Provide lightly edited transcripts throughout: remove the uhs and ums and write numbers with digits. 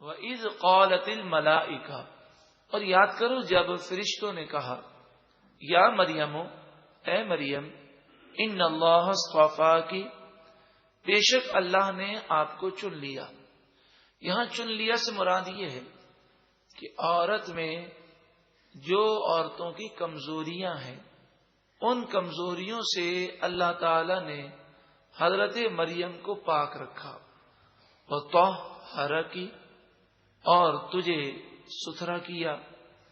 وَإِذْ قَالَتِ الْمَلَائِكَةُ، اور یاد کرو جب فرشتوں نے کہا، یا مریم، اے مریم، ان اللہ اصطفاکی، بے شک اللہ نے آپ کو چن لیا۔ یہاں چن لیا سے مراد یہ ہے کہ عورت میں جو عورتوں کی کمزوریاں ہیں ان کمزوریوں سے اللہ تعالی نے حضرت مریم کو پاک رکھا، وطہرکی، اور تجھے ستھرا کیا۔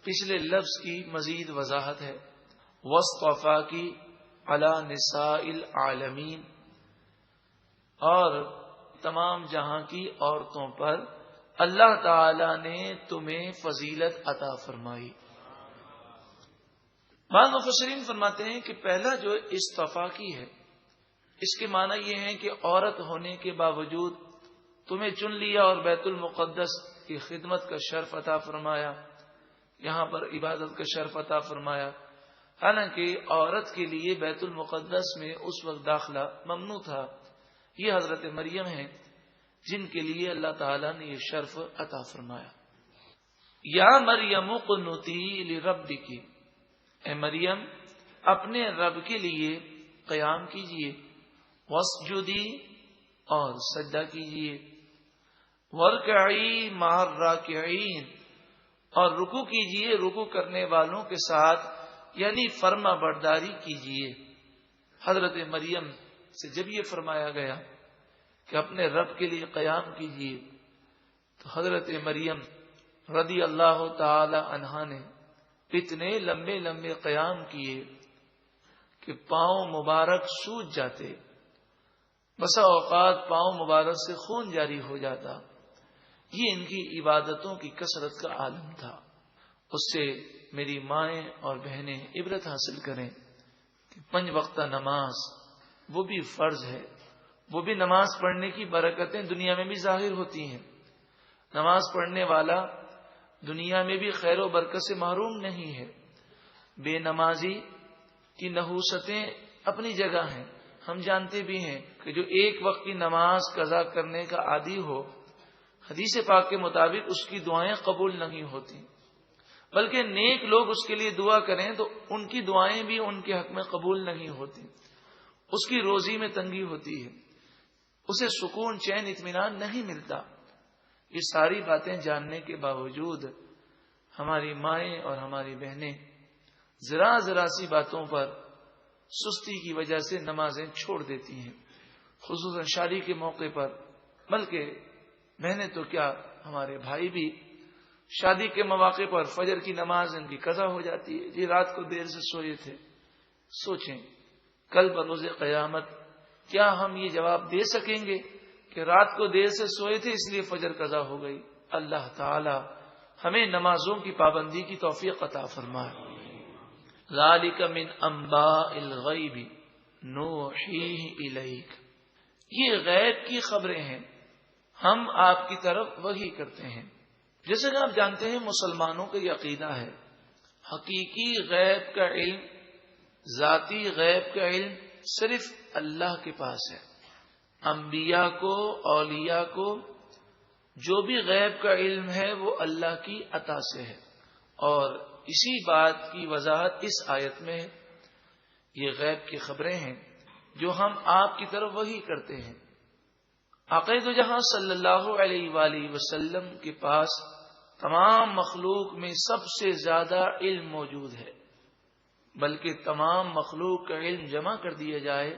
پچھلے لفظ کی مزید وضاحت ہے، واصطفاکی علی نساء العالمین، اور تمام جہاں کی عورتوں پر اللہ تعالی نے تمہیں فضیلت عطا فرمائی۔ بعض مفسرین فرماتے ہیں کہ پہلا جو اصطفاکی ہے اس کے معنی یہ ہے کہ عورت ہونے کے باوجود تمہیں چن لیا اور بیت المقدس کی خدمت کا شرف عطا فرمایا، یہاں پر عبادت کا شرف عطا فرمایا۔ حالانکہ عورت کے لیے بیت المقدس میں اس وقت داخلہ ممنوع تھا۔ یہ حضرت مریم ہیں جن کے لیے اللہ تعالیٰ نے یہ شرف عطا فرمایا۔ یا مریم قنوتی لربک، اے مریم اپنے رب کے لیے قیام کیجئے، واسجدی، اور سجدہ کیجئے، وارکعی مع الراکعین، اور رکوع کیجئے رکوع کرنے والوں کے ساتھ، یعنی فرما برداری کیجئے۔ حضرت مریم سے جب یہ فرمایا گیا کہ اپنے رب کے لیے قیام کیجئے تو حضرت مریم رضی اللہ تعالی عنہا نے اتنے لمبے لمبے قیام کیے کہ پاؤں مبارک سوج جاتے، بسا اوقات پاؤں مبارک سے خون جاری ہو جاتا۔ یہ ان کی عبادتوں کی کثرت کا عالم تھا۔ اس سے میری مائیں اور بہنیں عبرت حاصل کریں کہ 5 وقتہ نماز وہ بھی فرض ہے، وہ بھی نماز پڑھنے کی برکتیں دنیا میں بھی ظاہر ہوتی ہیں۔ نماز پڑھنے والا دنیا میں بھی خیر و برکت سے محروم نہیں ہے۔ بے نمازی کی نحوستیں اپنی جگہ ہیں، ہم جانتے بھی ہیں کہ جو ایک وقت کی نماز قضا کرنے کا عادی ہو، حدیث پاک کے مطابق اس کی دعائیں قبول نہیں ہوتی، بلکہ نیک لوگ اس کے لیے دعا کریں تو ان کی دعائیں بھی ان کے حق میں قبول نہیں ہوتی، اس کی روزی میں تنگی ہوتی ہے، اسے سکون چین اطمینان نہیں ملتا۔ یہ ساری باتیں جاننے کے باوجود ہماری مائیں اور ہماری بہنیں ذرا ذرا سی باتوں پر سستی کی وجہ سے نمازیں چھوڑ دیتی ہیں، خصوصاً شادی کے موقع پر۔ بلکہ بہنیں تو کیا، ہمارے بھائی بھی شادی کے مواقع پر فجر کی نماز ان کی قضا ہو جاتی ہے، جی رات کو دیر سے سوئے تھے۔ سوچیں کل بروز قیامت کیا ہم یہ جواب دے سکیں گے کہ رات کو دیر سے سوئے تھے اس لیے فجر قضا ہو گئی؟ اللہ تعالی ہمیں نمازوں کی پابندی کی توفیق عطا فرمائے۔ ذالک من انباء الغیب نوحیہ الیک، یہ غیب کی خبریں ہیں، ہم آپ کی طرف وحی کرتے ہیں۔ جیسے کہ آپ جانتے ہیں مسلمانوں کا یہ عقیدہ ہے، حقیقی غیب کا علم، ذاتی غیب کا علم صرف اللہ کے پاس ہے۔ انبیاء کو، اولیاء کو جو بھی غیب کا علم ہے وہ اللہ کی عطا سے ہے، اور اسی بات کی وضاحت اس آیت میں ہے۔ یہ غیب کی خبریں ہیں جو ہم آپ کی طرف وحی کرتے ہیں۔ عقید و جہاں صلی اللہ علیہ وآلہ وسلم کے پاس تمام مخلوق میں سب سے زیادہ علم موجود ہے، بلکہ تمام مخلوق کا علم جمع کر دیا جائے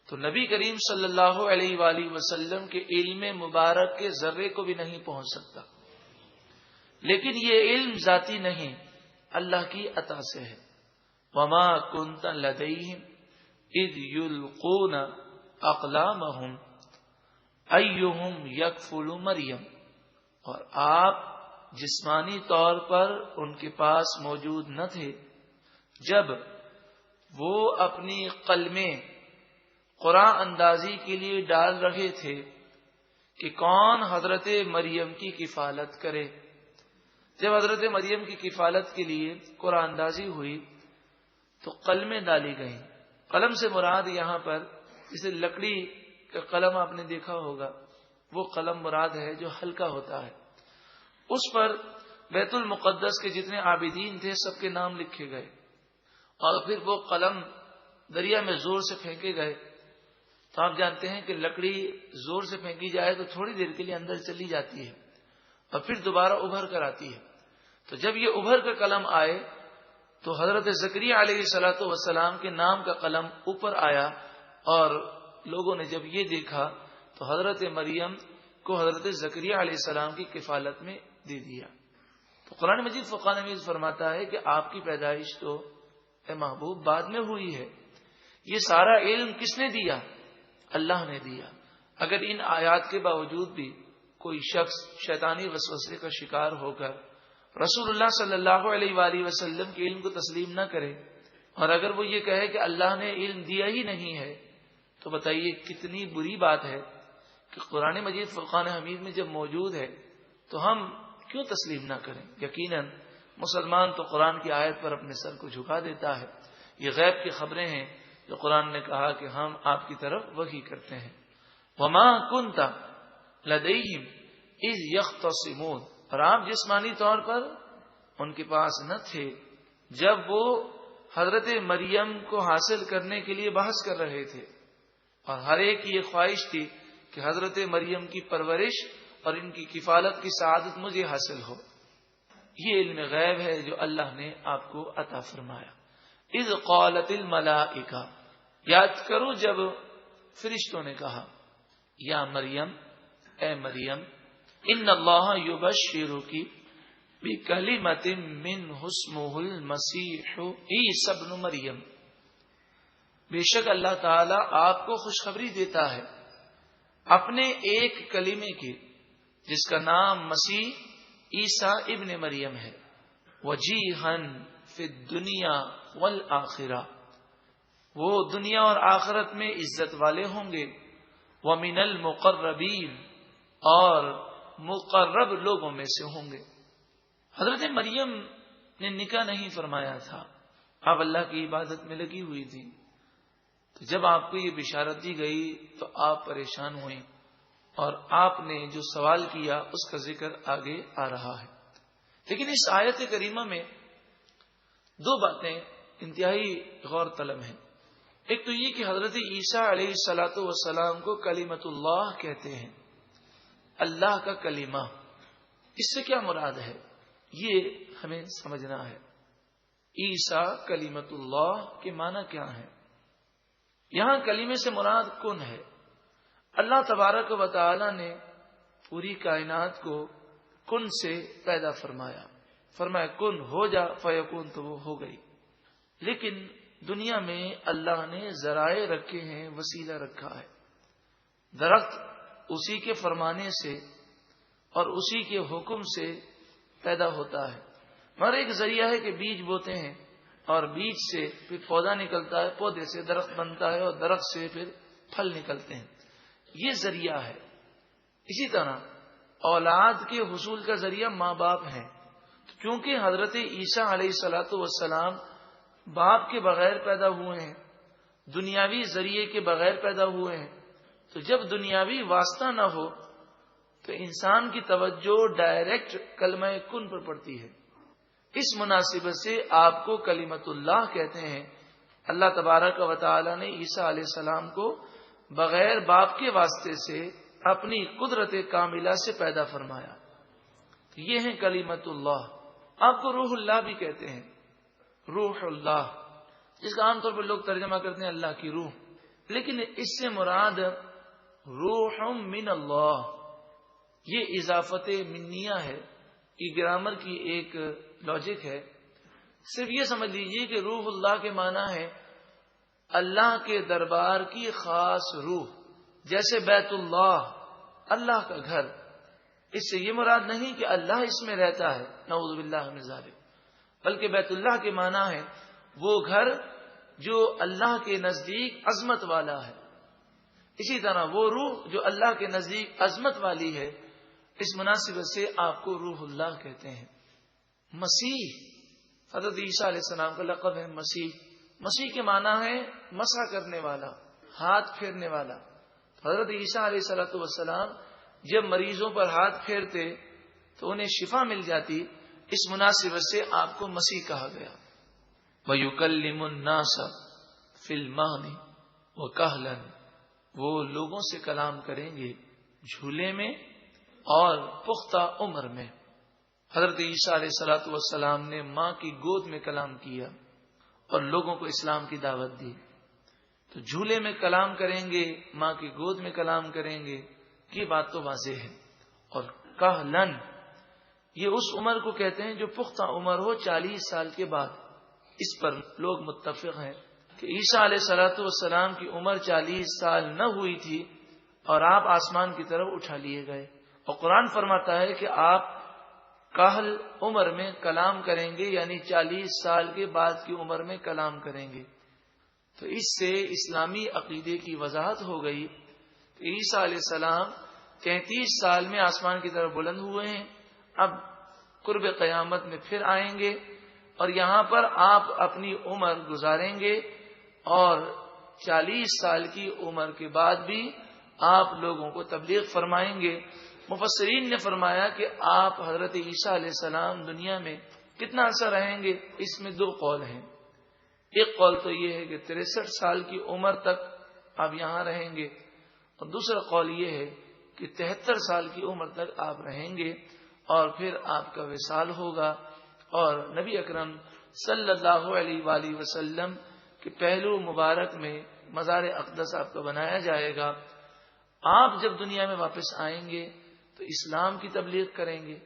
تو نبی کریم صلی اللہ علیہ وآلہ وسلم کے علم مبارک کے ذرے کو بھی نہیں پہنچ سکتا۔ لیکن یہ علم ذاتی نہیں، اللہ کی عطا سے ہے۔ وما كنت لديهم اذ يلقون اقلامهم ايهم يكفل مریم، اور آپ جسمانی طور پر ان کے پاس موجود نہ تھے جب وہ اپنی قلمیں قرآن اندازی کے لیے ڈال رہے تھے کہ کون حضرت مریم کی کفالت کرے۔ جب حضرت مریم کی کفالت کے لیے قرآن اندازی ہوئی تو قلمیں ڈالی گئیں۔ قلم سے مراد یہاں پر جسے لکڑی کا قلم آپ نے دیکھا ہوگا، وہ قلم مراد ہے جو ہلکا ہوتا ہے، اس پر بیت المقدس کے جتنے عابدین تھے سب کے نام لکھے گئے، اور پھر وہ قلم دریا میں زور سے پھینکے گئے. تو آپ جانتے ہیں کہ لکڑی زور سے پھینکی جائے تو تھوڑی دیر کے لیے اندر چلی جاتی ہے اور پھر دوبارہ ابھر کر آتی ہے. تو جب یہ ابھر کر قلم آئے تو حضرت زکریا علیہ الصلوۃ والسلام کے نام کا قلم اوپر آیا، اور لوگوں نے جب یہ دیکھا تو حضرت مریم کو حضرت زکریا علیہ السلام کی کفالت میں دے دیا. تو قرآن مجید فرقان حمید فرماتا ہے کہ آپ کی پیدائش تو اے محبوب بعد میں ہوئی ہے. یہ سارا علم کس نے دیا؟ اللہ نے دیا. اگر ان آیات کے باوجود بھی کوئی شخص شیطانی وسوسے کا شکار ہو کر رسول اللہ صلی اللہ علیہ وآلہ وسلم کے علم کو تسلیم نہ کرے، اور اگر وہ یہ کہے کہ اللہ نے علم دیا ہی نہیں ہے، تو بتائیے کتنی بری بات ہے کہ قرآن مجید فرقان حمید میں جب موجود ہے تو ہم کیوں تسلیم نہ کریں؟ یقیناً مسلمان تو قرآن کی آیت پر اپنے سر کو جھکا دیتا ہے. یہ غیب کی خبریں ہیں جو قرآن نے کہا کہ ہم آپ کی طرف وحی کرتے ہیں. وما کنت لدیہم اذ یختصمون، اور آپ جسمانی طور پر ان کے پاس نہ تھے جب وہ حضرت مریم کو حاصل کرنے کے لیے بحث کر رہے تھے، اور ہر ایک کی یہ خواہش تھی کہ حضرت مریم کی پرورش اور ان کی کفالت کی سعادت مجھے حاصل ہو. یہ علم غیب ہے جو اللہ نے آپ کو عطا فرمایا. اذ قالت الملائکہ، یاد کرو جب فرشتوں نے کہا یا مریم، اے مریم، ان اللہ یبشرکی بکلمۃ منہ اسمہ المسیح عیسی ابن مریم، بے شک اللہ تعالی آپ کو خوشخبری دیتا ہے اپنے ایک کلمے کی جس کا نام مسیح عیسیٰ ابن مریم ہے. وجیہن فی الدنیا والآخرہ، وہ دنیا اور آخرت میں عزت والے ہوں گے. ومن المقربین، اور مقرب لوگوں میں سے ہوں گے. حضرت مریم نے نکاح نہیں فرمایا تھا، آپ اللہ کی عبادت میں لگی ہوئی تھی. تو جب آپ کو یہ بشارت دی گئی تو آپ پریشان ہوئیں، اور آپ نے جو سوال کیا اس کا ذکر آگے آ رہا ہے. لیکن اس آیت کریمہ میں دو باتیں انتہائی غور طلب ہیں. ایک تو یہ کہ حضرت عیسیٰ علیہ الصلوۃ والسلام کو کلمۃ اللہ کہتے ہیں، اللہ کا کلمہ. اس سے کیا مراد ہے یہ ہمیں سمجھنا ہے. عیسیٰ کلمۃ اللہ کے معنی کیا ہے؟ یہاں کلمے سے مراد کن ہے. اللہ تبارک و تعالی نے پوری کائنات کو کن سے پیدا فرمایا کن ہو جا فیکون، تو وہ ہو گئی. لیکن دنیا میں اللہ نے ذرائع رکھے ہیں، وسیلہ رکھا ہے. درخت اسی کے فرمانے سے اور اسی کے حکم سے پیدا ہوتا ہے. مگر ایک ذریعہ ہے کہ بیج بوتے ہیں اور بیج سے پھر پودا نکلتا ہے، پودے سے درخت بنتا ہے اور درخت سے پھر پھل نکلتے ہیں. یہ ذریعہ ہے. اسی طرح اولاد کے حصول کا ذریعہ ماں باپ ہیں. کیونکہ حضرت عیسیٰ علیہ الصلوۃ والسلام باپ کے بغیر پیدا ہوئے ہیں، دنیاوی ذریعے کے بغیر پیدا ہوئے ہیں، تو جب دنیاوی واسطہ نہ ہو تو انسان کی توجہ ڈائریکٹ کلمہ کن پر پڑتی ہے. اس مناسبت سے آپ کو کلمۃ اللہ کہتے ہیں. اللہ تبارک و تعالی نے عیسیٰ علیہ السلام کو بغیر باپ کے واسطے سے اپنی قدرت کاملہ سے پیدا فرمایا. تو یہ ہے کلمۃ اللہ. آپ کو روح اللہ بھی کہتے ہیں، روح اللہ، جس کا عام طور پر لوگ ترجمہ کرتے ہیں اللہ کی روح. لیکن اس سے مراد روح من اللہ. یہ اضافت منیہ ہے، یہ گرامر کی ایک لاجک ہے. صرف یہ سمجھ لیجئے کہ روح اللہ کے معنی ہے اللہ کے دربار کی خاص روح، جیسے بیت اللہ اللہ کا گھر. اس سے یہ مراد نہیں کہ اللہ اس میں رہتا ہے، نعوذ باللہ من ذالک، بلکہ بیت اللہ کے معنی ہے وہ گھر جو اللہ کے نزدیک عظمت والا ہے. اسی طرح وہ روح جو اللہ کے نزدیک عظمت والی ہے، اس مناسبت سے آپ کو روح اللہ کہتے ہیں. مسیح حضرت عیسیٰ علیہ السلام کا لقب ہے مسیح. مسیح کے معنی ہے مسح کرنے والا، ہاتھ پھیرنے والا. حضرت عیسیٰ علیہ السلام جب مریضوں پر ہاتھ پھیرتے تو انہیں شفا مل جاتی. اس مناسبت سے آپ کو مسیح کہا گیا. وَيُكَلِّمُ النَّاسَ فِي الْمَهْدِ وَكَهْلًا, وہ لوگوں سے کلام کریں گے جھولے میں اور پختہ عمر میں. حضرت عیسیٰ علیہ الصلوۃ والسلام نے ماں کی گود میں کلام کیا اور لوگوں کو اسلام کی دعوت دی. تو جھولے میں کلام کریں گے, ماں کی گود میں کلام کریں گے, یہ بات تو واضح ہے. اور کہلن, یہ اس عمر کو کہتے ہیں جو پختہ عمر ہو 40 سال کے بعد. اس پر لوگ متفق ہیں کہ عیسیٰ علیہ الصلوۃ والسلام کی عمر 40 سال نہ ہوئی تھی اور آپ آسمان کی طرف اٹھا لیے گئے. اور قرآن فرماتا ہے کہ آپ کاہل عمر میں کلام کریں گے, یعنی 40 سال کے بعد کی عمر میں کلام کریں گے. تو اس سے اسلامی عقیدے کی وضاحت ہو گئی کہ عیسیٰ علیہ السلام 33 سال میں آسمان کی طرف بلند ہوئے ہیں, اب قرب قیامت میں پھر آئیں گے اور یہاں پر آپ اپنی عمر گزاریں گے, اور 40 سال کی عمر کے بعد بھی آپ لوگوں کو تبلیغ فرمائیں گے. مفسرین نے فرمایا کہ آپ حضرت عیسیٰ علیہ السلام دنیا میں کتنا عرصہ رہیں گے, اس میں 2 قول ہیں. ایک قول تو یہ ہے کہ 63 سال کی عمر تک آپ یہاں رہیں گے, اور دوسرا قول یہ ہے کہ 73 سال کی عمر تک آپ رہیں گے اور پھر آپ کا وصال ہوگا اور نبی اکرم صلی اللہ علیہ وآلہ وسلم کے پہلو مبارک میں مزار اقدس آپ کا بنایا جائے گا. آپ جب دنیا میں واپس آئیں گے تو اسلام کی تبلیغ کریں گے,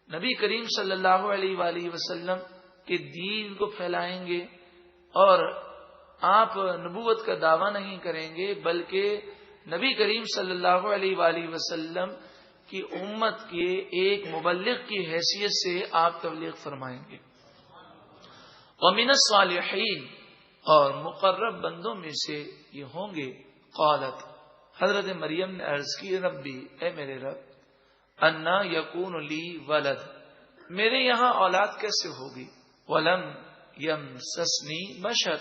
نبی کریم صلی اللہ علیہ وآلہ وسلم کے دین کو پھیلائیں گے, اور آپ نبوت کا دعویٰ نہیں کریں گے بلکہ نبی کریم صلی اللہ علیہ وآلہ وسلم کی امت کے ایک مبلغ کی حیثیت سے آپ تبلیغ فرمائیں گے. وَمِنَ الصَّالِحِينَ, اور مقرب بندوں میں سے یہ ہوں گے. قالت, حضرت مریم نے عرض کی, ربی, اے میرے رب, انا یکون لی ولد, میرے یہاں اولاد کیسے ہوگی. ولم یمسسنی بشر,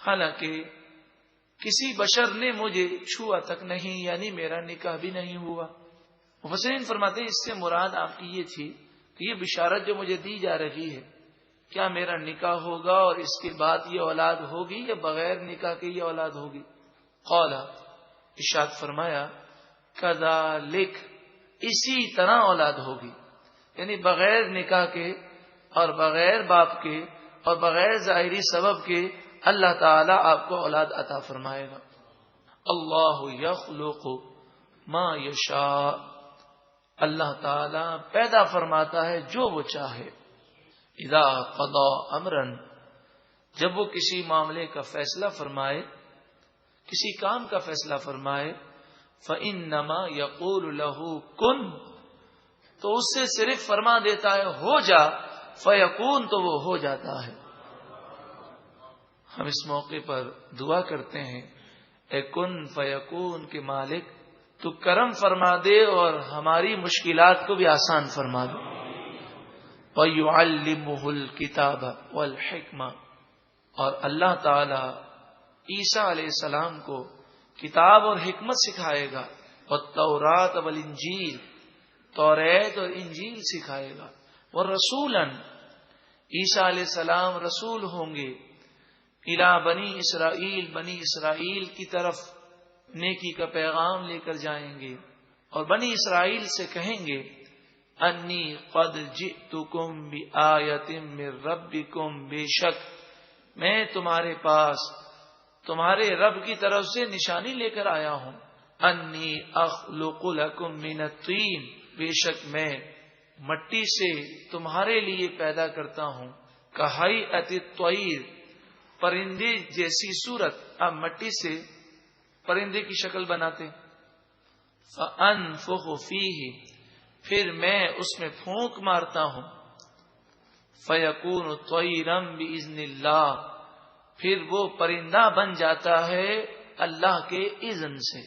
حالانکہ کسی بشر نے مجھے چھوا تک نہیں, یعنی میرا نکاح بھی نہیں ہوا. مفسرین فرماتے ہیں اس سے مراد آپ کی یہ تھی کہ یہ بشارت جو مجھے دی جا رہی ہے, کیا میرا نکاح ہوگا اور اس کے بعد یہ اولاد ہوگی یا بغیر نکاح کے یہ اولاد ہوگی. قال, ارشاد فرمایا, کذالک, اسی طرح اولاد ہوگی, یعنی بغیر نکاح کے اور بغیر باپ کے اور بغیر ظاہری سبب کے اللہ تعالی آپ کو اولاد عطا فرمائے گا. اللہ یخلق ما یشاء, اللہ تعالی پیدا فرماتا ہے جو وہ چاہے. اذا قضا امرا, جب وہ کسی معاملے کا فیصلہ فرمائے, کسی کام کا فیصلہ فرمائے, فإنما یقول له کن, تو اس سے صرف فرما دیتا ہے ہو جا, فیکون, تو وہ ہو جاتا ہے. ہم اس موقع پر دعا کرتے ہیں, اے کن فیکون کے مالک, تو کرم فرما دے اور ہماری مشکلات کو بھی آسان فرما دے. وَيُعَلِّمُهُ الْكِتَابَ وَالْحِكْمَةَ, اور اللہ تعالی عیسیٰ علیہ السلام کو کتاب اور حکمت سکھائے گا. وَالتَّوْرَاةَ وَالْإِنْجِيلَ, توریت اور انجیل سکھائے گا. وَرَسُولًا, عیسیٰ علیہ السلام رسول ہوں گے. اِلَى بنی اسرائیل, بنی اسرائیل کی طرف نیکی کا پیغام لے کر جائیں گے اور بنی اسرائیل سے کہیں گے, انی قد جئتکم بآیۃ من ربکم, بے شک میں تمہارے پاس تمہارے رب کی طرف سے نشانی لے کر آیا ہوں. انی اخلق لکم من الطین, بے شک میں مٹی سے تمہارے لیے پیدا کرتا ہوں. کہیئۃ الطیر, پرندے جیسی صورت. اب مٹی سے پرندے کی شکل بناتے. فانفخ فیہ, پھر میں اس میں پھونک مارتا ہوں. فیکون طیرا باذن اللہ, پھر وہ پرندہ بن جاتا ہے اللہ کے اذن سے.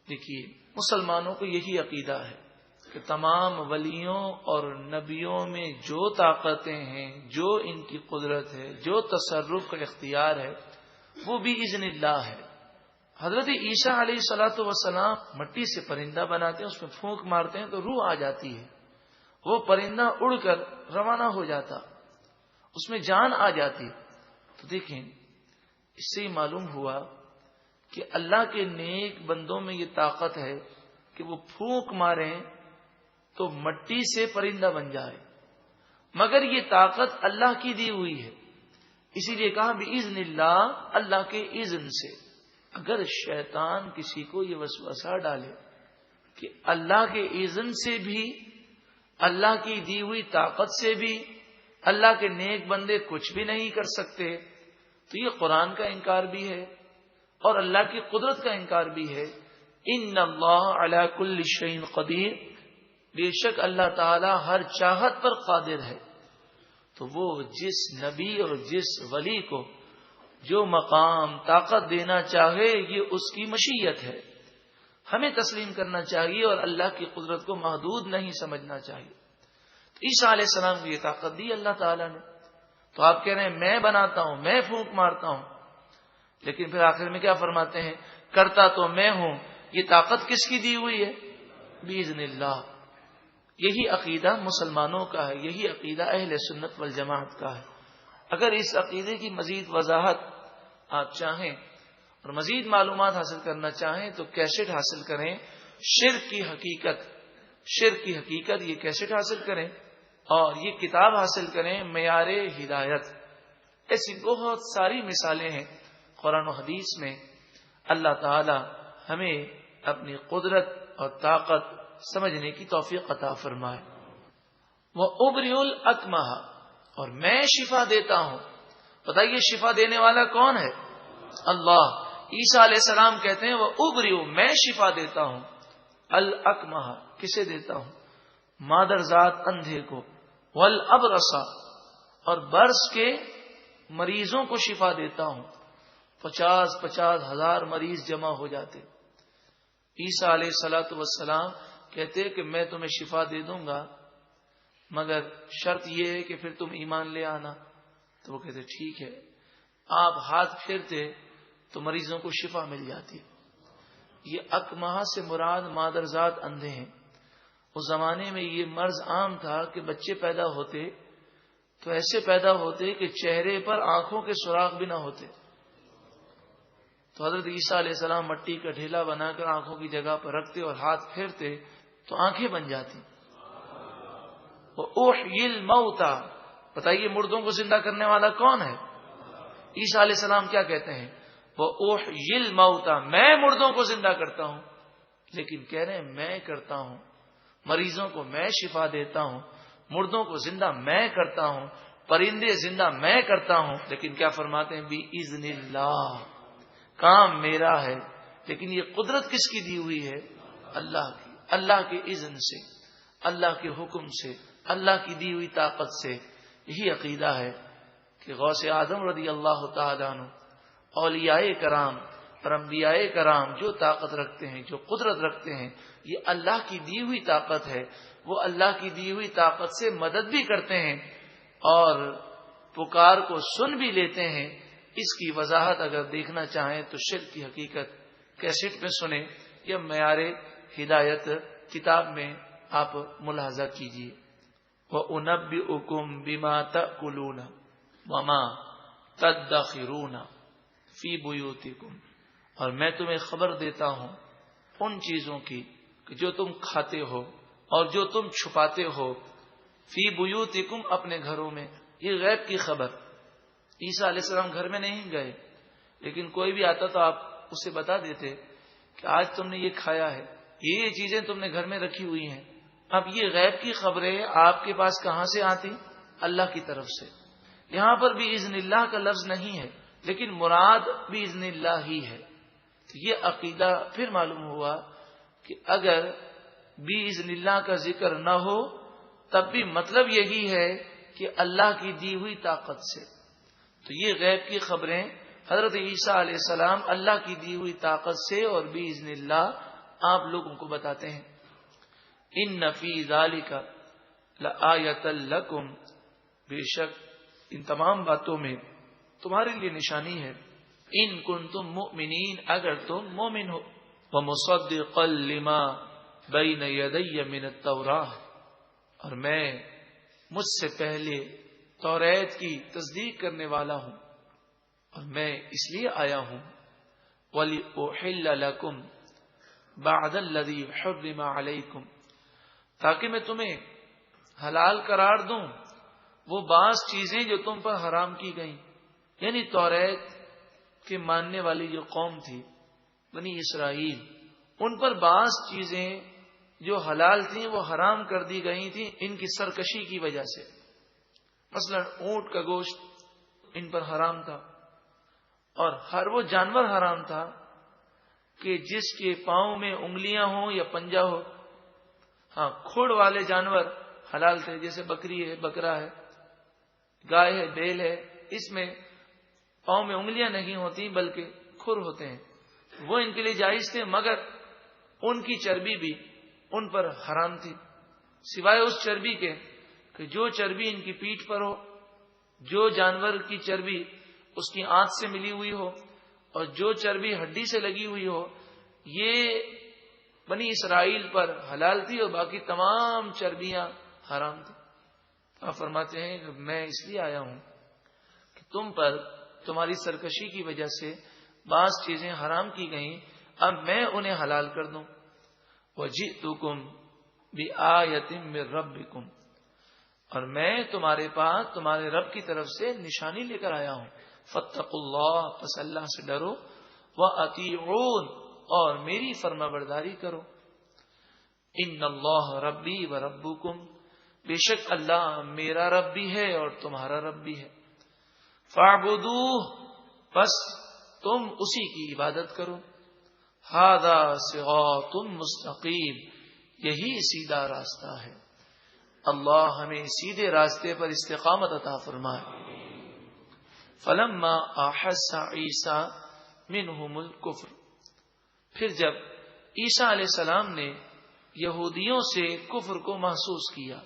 دیکھیے, مسلمانوں کو یہی عقیدہ ہے کہ تمام ولیوں اور نبیوں میں جو طاقتیں ہیں, جو ان کی قدرت ہے, جو تصرف کا اختیار ہے, وہ بھی اذن اللہ ہے. حضرت عیسیٰ علیہ الصلوۃ والسلام مٹی سے پرندہ بناتے ہیں, اس میں پھونک مارتے ہیں تو روح آ جاتی ہے. وہ پرندہ اڑ کر روانہ ہو جاتا، اس میں جان آ جاتی۔ تو دیکھیں اس سے ہی معلوم ہوا کہ اللہ کے نیک بندوں میں یہ طاقت ہے کہ وہ پھونک ماریں تو مٹی سے پرندہ بن جائے، مگر یہ طاقت اللہ کی دی ہوئی ہے، اسی لیے کہا بِإِذْنِ اللہ، اللہ کے اذن سے۔ اگر شیطان کسی کو یہ وسوسہ ڈالے کہ اللہ کے اذن سے بھی، اللہ کی دی ہوئی طاقت سے بھی اللہ کے نیک بندے کچھ بھی نہیں کر سکتے، تو یہ قرآن کا انکار بھی ہے اور اللہ کی قدرت کا انکار بھی ہے۔ ان اللہ علی کل شیء قدیر، بے شک اللہ تعالی ہر چاہت پر قادر ہے۔ تو وہ جس نبی اور جس ولی کو جو مقام طاقت دینا چاہے یہ اس کی مشیت ہے، ہمیں تسلیم کرنا چاہیے اور اللہ کی قدرت کو محدود نہیں سمجھنا چاہیے۔ تو عیسیٰ علیہ السلام کو یہ طاقت دی اللہ تعالیٰ نے، تو آپ کہہ رہے ہیں میں بناتا ہوں، میں پھونک مارتا ہوں، لیکن پھر آخر میں کیا فرماتے ہیں؟ کرتا تو میں ہوں، یہ طاقت کس کی دی ہوئی ہے؟ بِإِذْنِ اللہ۔ یہی عقیدہ مسلمانوں کا ہے، یہی عقیدہ اہل سنت والجماعت کا ہے۔ اگر اس عقیدے کی مزید وضاحت آپ چاہیں اور مزید معلومات حاصل کرنا چاہیں تو کیسٹ حاصل کریں، شرک کی حقیقت، شرک کی حقیقت، یہ کیسٹ حاصل کریں اور یہ کتاب حاصل کریں، معیار ہدایت۔ ایسی بہت ساری مثالیں ہیں قرآن و حدیث میں۔ اللہ تعالی ہمیں اپنی قدرت اور طاقت سمجھنے کی توفیق عطا فرمائے۔ وَأُبْرِئُ الْأَكْمَحَ، اور میں شفا دیتا ہوں۔ بتائیے شفا دینے والا کون ہے؟ اللہ۔ عیسیٰ علیہ السلام کہتے ہیں وَأُبْرِئُ، میں شفا دیتا ہوں، الْأَكْمَحَ، کسے دیتا ہوں؟ مادرزاد اندھے کو، وَالْأَبْرَصَ، اور برس کے مریضوں کو شفا دیتا ہوں۔ 50 ہزار مریض جمع ہو جاتے، عیسیٰ علیہ السلام کہتے کہ میں تمہیں شفا دے دوں گا مگر شرط یہ ہے کہ پھر تم ایمان لے آنا۔ تو وہ کہتے ٹھیک ہے۔ آپ ہاتھ پھیرتے تو مریضوں کو شفا مل جاتی۔ یہ اکمہ سے مراد مادرزاد اندھے ہیں۔ اس زمانے میں یہ مرض عام تھا کہ بچے پیدا ہوتے تو ایسے پیدا ہوتے کہ چہرے پر آنکھوں کے سراغ بھی نہ ہوتے، تو حضرت عیسیٰ علیہ السلام مٹی کا ڈھیلا بنا کر آنکھوں کی جگہ پر رکھتے اور ہاتھ پھیرتے تو آنکھیں بن جاتی۔ وَأُحْيِي الْمَوْتَى، بتائیے مردوں کو زندہ کرنے والا کون ہے؟ عیسیٰ علیہ السلام کیا کہتے ہیں؟ وَأُحْيِي الْمَوْتَى، میں مردوں کو زندہ کرتا ہوں، لیکن کہہ رہے ہیں میں کرتا ہوں، مریضوں کو میں شفا دیتا ہوں، مردوں کو زندہ میں کرتا ہوں، پرندے زندہ میں کرتا ہوں، لیکن کیا فرماتے ہیں؟ بِإِذْنِ اللَّهِ، کام میرا ہے، لیکن یہ قدرت کس کی دی ہوئی ہے؟ اللہ کی، اللہ کے اذن سے، اللہ کے حکم سے، اللہ کی دی ہوئی طاقت سے۔ یہی عقیدہ ہے کہ غوث اعظم رضی اللہ تعالیٰ عنہ، اولیاء کرام اور انبیاء کرام جو طاقت رکھتے ہیں، جو قدرت رکھتے ہیں، یہ اللہ کی دی ہوئی طاقت ہے۔ وہ اللہ کی دی ہوئی طاقت سے مدد بھی کرتے ہیں اور پکار کو سن بھی لیتے ہیں۔ اس کی وضاحت اگر دیکھنا چاہیں تو شرک کی حقیقت کیسٹ میں سنیں یا معیار ہدایت کتاب میں آپ ملاحظہ کیجیے۔ وَأُنَبِّئُكُم بِمَا تَأْكُلُونَ وَمَا تَدَّخِرُونَ فِي بُيُوتِكُمْ، اور میں تمہیں خبر دیتا ہوں ان چیزوں کی کہ جو تم کھاتے ہو اور جو تم چھپاتے ہو، فی بیوتکم، اپنے گھروں میں۔ یہ غیب کی خبر۔ عیسیٰ علیہ السلام گھر میں نہیں گئے، لیکن کوئی بھی آتا تو آپ اسے بتا دیتے کہ آج تم نے یہ کھایا ہے، یہ چیزیں تم نے گھر میں رکھی ہوئی ہیں۔ اب یہ غیب کی خبریں آپ کے پاس کہاں سے آتی؟ اللہ کی طرف سے۔ یہاں پر بھی اذن اللہ کا لفظ نہیں ہے، لیکن مراد بھی اذن اللہ ہی ہے۔ تو یہ عقیدہ پھر معلوم ہوا کہ اگر بھی اذن اللہ کا ذکر نہ ہو تب بھی مطلب یہی ہے کہ اللہ کی دی ہوئی طاقت سے۔ تو یہ غیب کی خبریں حضرت عیسیٰ علیہ السلام اللہ کی دی ہوئی طاقت سے اور باذن اللہ آپ لوگوں کو بتاتے ہیں۔ ان فی ذالک لآیۃ لکم، بے شک ان تمام باتوں میں تمہارے لیے نشانی ہے۔ ان کنتم مؤمنین، اگر تم مومن ہو۔ ومصدقا لما بین یدی من التوراۃ، اور میں مجھ سے پہلے توریت کی تصدیق کرنے والا ہوں، اور میں اس لیے آیا ہوں وَلِأُحِلَّ لَكُمْ بَعْدَ الَّذِي حُرِّمَ عَلَيْكُمْ، تاکہ میں تمہیں حلال قرار دوں وہ بعض چیزیں جو تم پر حرام کی گئیں. یعنی توریت کے ماننے والی جو قوم تھی بنی اسرائیل، ان پر بعض چیزیں جو حلال تھیں وہ حرام کر دی گئی تھیں ان کی سرکشی کی وجہ سے. مثلا اونٹ کا گوشت ان پر حرام تھا، اور ہر وہ جانور حرام تھا کہ جس کے پاؤں میں انگلیاں ہوں یا پنجہ ہو. ہاں، کھوڑ والے جانور حلال تھے، جیسے بکری ہے، بکرا ہے، گائے ہے، بیل ہے، اس میں پاؤں میں انگلیاں نہیں ہوتی بلکہ کھر ہوتے ہیں، وہ ان کے لیے جائز تھے، مگر ان کی چربی بھی ان پر حرام تھی، سوائے اس چربی کے کہ جو چربی ان کی پیٹھ پر ہو، جو جانور کی چربی اس کی آنت سے ملی ہوئی ہو، اور جو چربی ہڈی سے لگی ہوئی ہو، یہ بنی اسرائیل پر حلال تھی، اور باقی تمام چربیاں حرام تھی. آپ فرماتے ہیں کہ میں اس لیے آیا ہوں کہ تم پر تمہاری سرکشی کی وجہ سے بعض چیزیں حرام کی گئیں، اب میں انہیں حلال کر دوں. وَجِئْتُكُمْ بِآیَةٍ مِّن رَبِّكُمْ، اور میں تمہارے پاس تمہارے رب کی طرف سے نشانی لے کر آیا ہوں. فَاتَّقُوا اللَّهَ، پس اللہ سے ڈرو. وَأَطِیعُونِ، اور میری فرما برداری کرو. اِنَّ اللَّهَ رَبِّي وَرَبُّكُمْ، بے شک اللہ میرا رب بھی ہے اور تمہارا رب بھی ہے. فَاعْبُدُوهُ، پس تم اسی کی عبادت کرو. ہذا صراط مستقیم، یہی سیدھا راستہ ہے. اللہ ہمیں سیدھے راستے پر استقامت عطا فرمائے. فلما احس عیسیٰ منہم الکفر، پھر جب عیسیٰ علیہ السلام نے یہودیوں سے کفر کو محسوس کیا،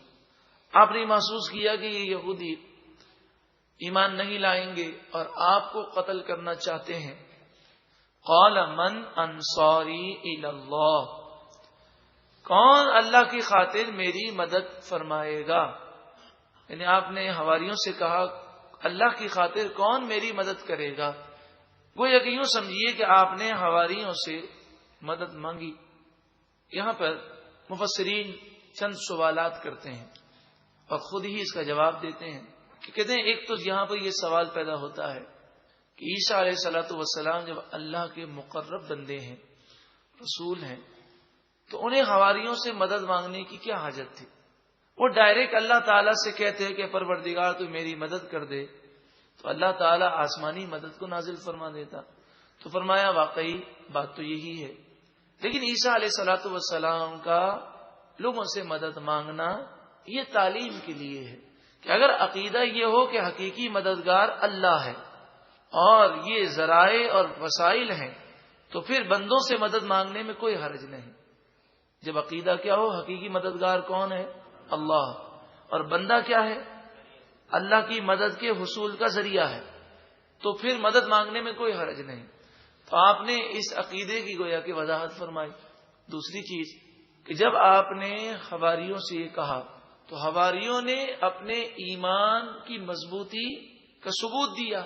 آپ نے محسوس کیا کہ یہ یہودی ایمان نہیں لائیں گے اور آپ کو قتل کرنا چاہتے ہیں. قال من انصاری الی اللہ، کون اللہ کی خاطر میری مدد فرمائے گا. یعنی آپ نے حواریوں سے کہا اللہ کی خاطر کون میری مدد کرے گا. وہ یوں سمجھیے کہ آپ نے حواریوں سے مدد مانگی. یہاں پر مفسرین چند سوالات کرتے ہیں اور خود ہی اس کا جواب دیتے ہیں کہ کہتے ہیں ایک تو یہاں پر یہ سوال پیدا ہوتا ہے کہ عیسیٰ علیہ الصلوۃ والسلام جب اللہ کے مقرب بندے ہیں، رسول ہیں، تو انہیں حواریوں سے مدد مانگنے کی کیا حاجت تھی. وہ ڈائریکٹ اللہ تعالیٰ سے کہتے ہیں کہ پروردگار تو میری مدد کر دے، تو اللہ تعالیٰ آسمانی مدد کو نازل فرما دیتا. تو فرمایا واقعی بات تو یہی ہے، لیکن عیسیٰ علیہ الصلوۃ والسلام کا لوگوں سے مدد مانگنا یہ تعلیم کے لیے ہے کہ اگر عقیدہ یہ ہو کہ حقیقی مددگار اللہ ہے اور یہ ذرائع اور وسائل ہیں، تو پھر بندوں سے مدد مانگنے میں کوئی حرج نہیں. جب عقیدہ کیا ہو حقیقی مددگار کون ہے؟ اللہ، اور بندہ کیا ہے؟ اللہ کی مدد کے حصول کا ذریعہ ہے، تو پھر مدد مانگنے میں کوئی حرج نہیں. تو آپ نے اس عقیدے کی گویا کہ وضاحت فرمائی. دوسری چیز کہ جب آپ نے حواریوں سے یہ کہا تو حواریوں نے اپنے ایمان کی مضبوطی کا ثبوت دیا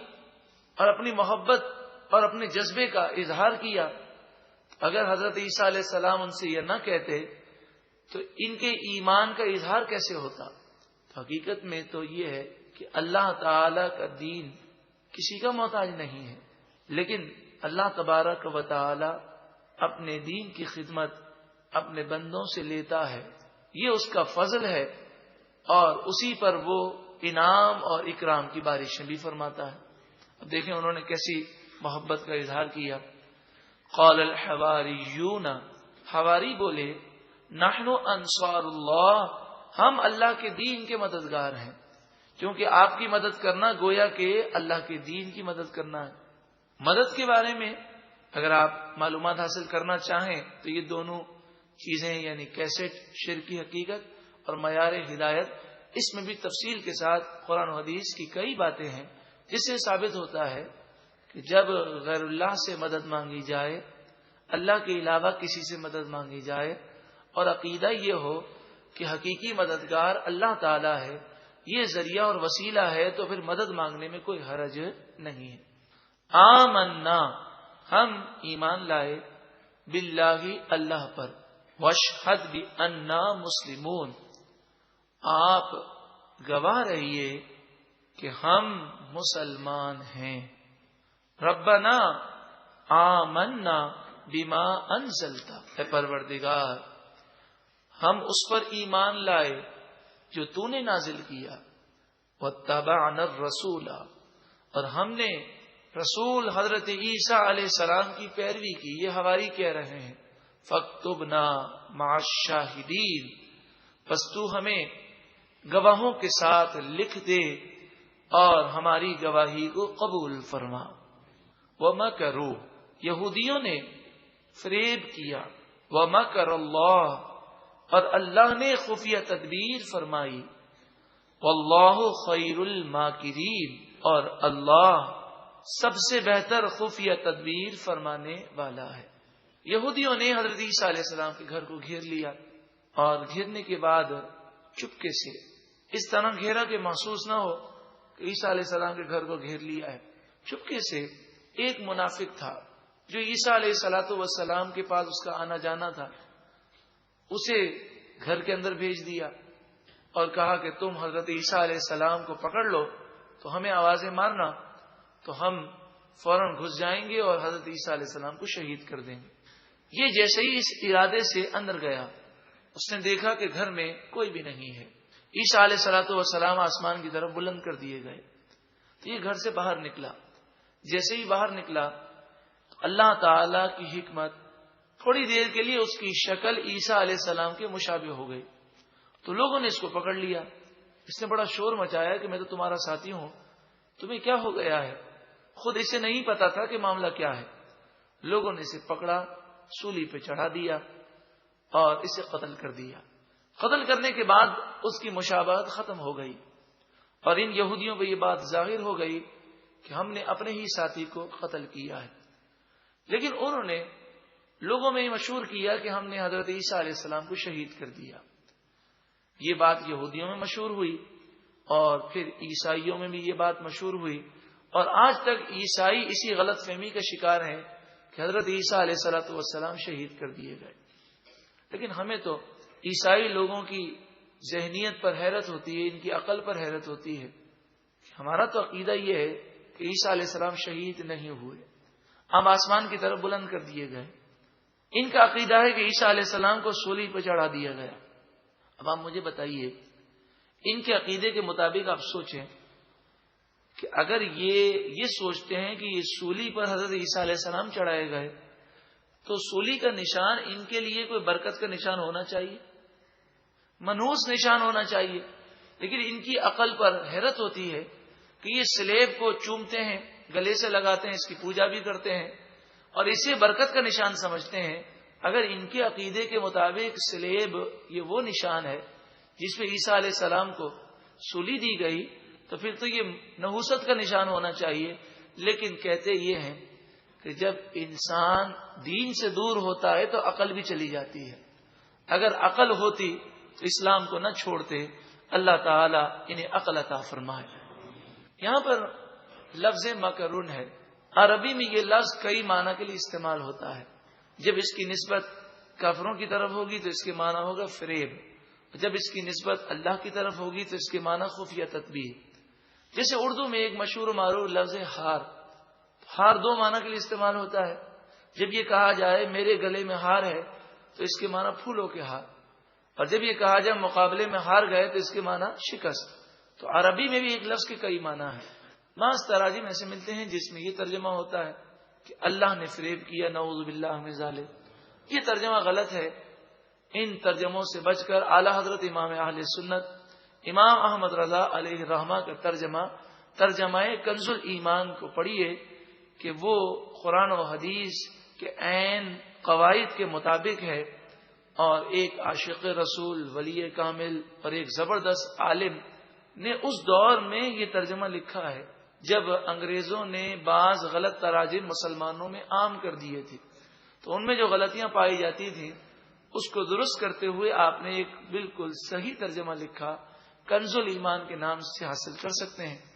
اور اپنی محبت اور اپنے جذبے کا اظہار کیا. اگر حضرت عیسیٰ علیہ السلام ان سے یہ نہ کہتے تو ان کے ایمان کا اظہار کیسے ہوتا. تو حقیقت میں تو یہ ہے کہ اللہ تعالی کا دین کسی کا محتاج نہیں ہے، لیکن اللہ تبارک و تعالی اپنے دین کی خدمت اپنے بندوں سے لیتا ہے، یہ اس کا فضل ہے، اور اسی پر وہ انعام اور اکرام کی بارشیں بھی فرماتا ہے. اب دیکھیں انہوں نے کیسی محبت کا اظہار کیا. قال الحواریون، حواری بولے نحن انصار اللہ، ہم اللہ کے دین کے مددگار ہیں. کیونکہ آپ کی مدد کرنا گویا کہ اللہ کے دین کی مدد کرنا ہے. مدد کے بارے میں اگر آپ معلومات حاصل کرنا چاہیں تو یہ دونوں چیزیں یعنی کیسٹ، شرک کی حقیقت اور معیار ہدایت، اس میں بھی تفصیل کے ساتھ قرآن و حدیث کی کئی باتیں ہیں جس سے ثابت ہوتا ہے کہ جب غیر اللہ سے مدد مانگی جائے، اللہ کے علاوہ کسی سے مدد مانگی جائے، اور عقیدہ یہ ہو کہ حقیقی مددگار اللہ تعالی ہے، یہ ذریعہ اور وسیلہ ہے، تو پھر مدد مانگنے میں کوئی حرج نہیں ہے۔ آمنا، ہم ایمان لائے، باللہ، اللہ پر، واشہد بأننا مسلمون، آپ گواہ رہیے کہ ہم مسلمان ہیں۔ ربنا آمنا بما انزلتا، اے پروردگار ہم اس پر ایمان لائے جو تو نے نازل کیا، واتبعنا الرسول، اور ہم نے رسول حضرت عیسیٰ علیہ السلام کی پیروی کی، یہ حواری کہہ رہے ہیں، فاکتبنا مع الشاہدین، بس تو ہمیں گواہوں کے ساتھ لکھ دے اور ہماری گواہی کو قبول فرما۔ وَمَكَرُوا، یہودیوں نے فریب کیا، وَمَكَرَ اللَّهُ، اور اللہ نے خفیہ تدبیر فرمائی، وَاللَّهُ خَيْرُ الْمَاكِرِينَ، اور اللہ سب سے بہتر خفیہ تدبیر فرمانے والا ہے۔ یہودیوں نے حضرت عیسیٰ علیہ السلام کے گھر کو گھیر لیا، اور گھیرنے کے بعد چپکے سے، اس طرح گھیرا کہ محسوس نہ ہو کہ عیسیٰ علیہ السلام کے گھر کو گھیر لیا ہے، چپکے سے ایک منافق تھا جو عیسیٰ علیہ والسلام کے پاس اس کا آنا جانا تھا، اسے گھر کے اندر بھیج دیا اور کہا کہ تم حضرت عیسیٰ علیہ السلام کو پکڑ لو تو ہمیں آوازیں مارنا، تو ہم فوراً گھس جائیں گے اور حضرت عیسیٰ علیہ السلام کو شہید کر دیں گے۔ یہ جیسے ہی اس ارادے سے اندر گیا، اس نے دیکھا کہ گھر میں کوئی بھی نہیں ہے۔ عیسیٰ علیہ والسلام آسمان کی طرف بلند کر دیے گئے، تو یہ گھر سے باہر نکلا۔ جیسے ہی باہر نکلا تو اللہ تعالی کی حکمت، تھوڑی دیر کے لیے اس کی شکل عیسیٰ علیہ السلام کے مشابہ ہو گئی، تو لوگوں نے اس کو پکڑ لیا۔ اس نے بڑا شور مچایا کہ میں تو تمہارا ساتھی ہوں، تمہیں کیا ہو گیا ہے؟ خود اسے نہیں پتا تھا کہ معاملہ کیا ہے۔ لوگوں نے اسے پکڑا، سولی پہ چڑھا دیا اور اسے قتل کر دیا۔ قتل کرنے کے بعد اس کی مشابہت ختم ہو گئی، اور ان یہودیوں پہ یہ بات ظاہر ہو گئی کہ ہم نے اپنے ہی ساتھی کو قتل کیا ہے۔ لیکن انہوں نے لوگوں میں یہ مشہور کیا کہ ہم نے حضرت عیسیٰ علیہ السلام کو شہید کر دیا۔ یہ بات یہودیوں میں مشہور ہوئی، اور پھر عیسائیوں میں بھی یہ بات مشہور ہوئی، اور آج تک عیسائی اسی غلط فہمی کا شکار ہیں کہ حضرت عیسیٰ علیہ والسلام شہید کر دیے گئے۔ لیکن ہمیں تو عیسائی لوگوں کی ذہنیت پر حیرت ہوتی ہے، ان کی عقل پر حیرت ہوتی ہے۔ ہمارا تو عقیدہ یہ ہے کہ عیسیٰ علیہ السلام شہید نہیں ہوئے، ہم آسمان کی طرف بلند کر دیے گئے۔ ان کا عقیدہ ہے کہ عیسیٰ علیہ السلام کو سولی پہ چڑھا دیا گیا۔ اب آپ مجھے بتائیے، ان کے عقیدے کے مطابق آپ سوچیں کہ اگر یہ سوچتے ہیں کہ یہ سولی پر حضرت عیسیٰ علیہ السلام چڑھائے گئے، تو سولی کا نشان ان کے لیے کوئی برکت کا نشان ہونا چاہیے، منحوس نشان ہونا چاہیے۔ لیکن ان کی عقل پر حیرت ہوتی ہے کہ یہ سلیب کو چومتے ہیں، گلے سے لگاتے ہیں، اس کی پوجا بھی کرتے ہیں، اور اسے برکت کا نشان سمجھتے ہیں۔ اگر ان کے عقیدے کے مطابق سلیب یہ وہ نشان ہے جس پہ عیسیٰ علیہ السلام کو سولی دی گئی، تو پھر تو یہ نحوست کا نشان ہونا چاہیے۔ لیکن کہتے یہ ہیں کہ جب انسان دین سے دور ہوتا ہے تو عقل بھی چلی جاتی ہے۔ اگر عقل ہوتی تو اسلام کو نہ چھوڑتے۔ اللہ تعالیٰ انہیں عقل عطا فرمائے۔ یہاں پر لفظ مکرون ہے، عربی میں یہ لفظ کئی معنی کے لیے استعمال ہوتا ہے۔ جب اس کی نسبت کافروں کی طرف ہوگی تو اس کے معنی ہوگا فریب، جب اس کی نسبت اللہ کی طرف ہوگی تو اس کے معنی خفیہ تدبیر۔ جیسے اردو میں ایک مشہور و معروف لفظ ہے ہار، ہار دو معنی کے لیے استعمال ہوتا ہے۔ جب یہ کہا جائے میرے گلے میں ہار ہے تو اس کے معنی پھولوں کے ہار، اور جب یہ کہا جائے مقابلے میں ہار گئے تو اس کے معنی شکست۔ تو عربی میں بھی ایک لفظ کے کئی معنی ہیں۔ بعض تراجم ایسے ملتے ہیں جس میں یہ ترجمہ ہوتا ہے کہ اللہ نے فریب کیا، نعوذ باللہ من ذالک۔ یہ ترجمہ غلط ہے۔ ان ترجموں سے بچ کر اعلیٰ حضرت امام اہل سنت امام احمد رضا علیہ الرحمہ کا ترجمہ کنز الایمان کو پڑھیے کہ وہ قرآن و حدیث کے عین قواعد کے مطابق ہے، اور ایک عاشق رسول، ولی کامل اور ایک زبردست عالم نے اس دور میں یہ ترجمہ لکھا ہے جب انگریزوں نے بعض غلط تراجم مسلمانوں میں عام کر دیے تھے، تو ان میں جو غلطیاں پائی جاتی تھیں اس کو درست کرتے ہوئے آپ نے ایک بالکل صحیح ترجمہ لکھا، کنز الایمان کے نام سے حاصل کر سکتے ہیں۔